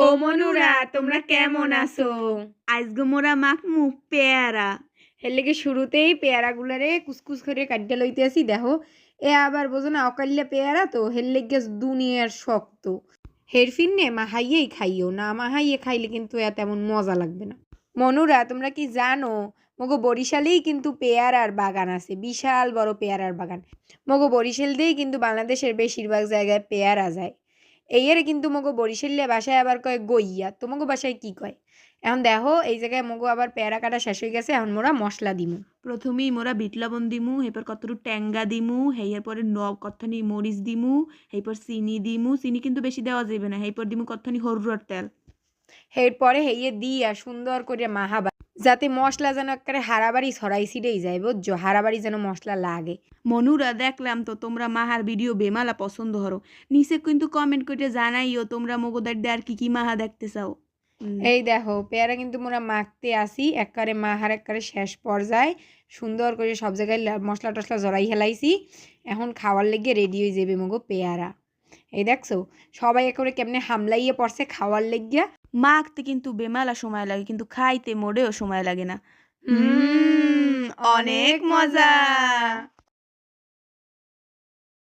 ও মনুরা তোমরা কেমন আছো? আজকে মোরা মাখমু পেয়ারা। এর লেগে শুরুতেই পেয়ারাগুলারে কুসকুস করে কাটতে লইতেছি। দেখো এ আবার বোঝো না অকাল্যা পেয়ারা তো হের লেগে দুনিয়ার শক্ত। হের ফিরনে মাহাইয়েই খাইও না, মাহাইয়ে খাইলে কিন্তু তেমন মজা লাগবে না। মনুরা তোমরা কি জানো মগো বরিশালেই কিন্তু পেয়ারার বাগান আছে, বিশাল বড় পেয়ারার বাগান। মগো বরিশাল দিয়েই কিন্তু বাংলাদেশের বেশিরভাগ জায়গায় পেয়ারা যায়। এইয়ারে কিন্তু মগো বরিশালিয়া বাসায় আবার কয় গইয়া, তোমাগো বাসায় কি কয়? এখন দেখো এই জায়গায় মগো আবার পেয়ারা কাটা শেষ হয়ে গেছে, এখন মোরা মশলা দিমু। প্রথমেই মোরা বিট লবণ দিমু, এরপর কতটুকু ট্যাঙ্গা দিমু, এরপরে কতখানি মরিচ দিমু, এরপর চিনি দিমু, চিনি কিন্তু বেশি দেওয়া যাবে না, এরপর দিমু কতখানি হরুর তেল। এরপরে হেয়ে দিয়া সুন্দর করে মাহাবা, যাতে মশলা যেন একেবারে হারাবাড়ি ছড়াই ছিটেই যায়, বুঝছো? হারাবাড়ি যেন মশলা লাগে। মনুরা দেখলাম তো তোমরা মাহার ভিডিও বেমালা পছন্দ হরো, নিচে কিন্তু কমেন্ট করে জানাইও তোমরা মগোদার আর কি মাহা দেখতে চাও। এই দেখো পেয়ারা কিন্তু মোরা মাখতে আসি, একবারে মাহার একবারে শেষ পর্যায়ে সুন্দর করে সব জায়গায় মশলা টশলা জড়াই হেলাইছি। এখন খাওয়ার লেগে রেডি হয়ে যাবে মগো পেয়ারা। এই দেখছো সবাই একেবারে কেমনে হামলাইয়ে পড়ছে খাওয়ার লেগিয়া। মাখতে কিন্তু বেমালা সময় লাগে, কিন্তু খাইতে মোটেও সময় লাগে না। অনেক মজা।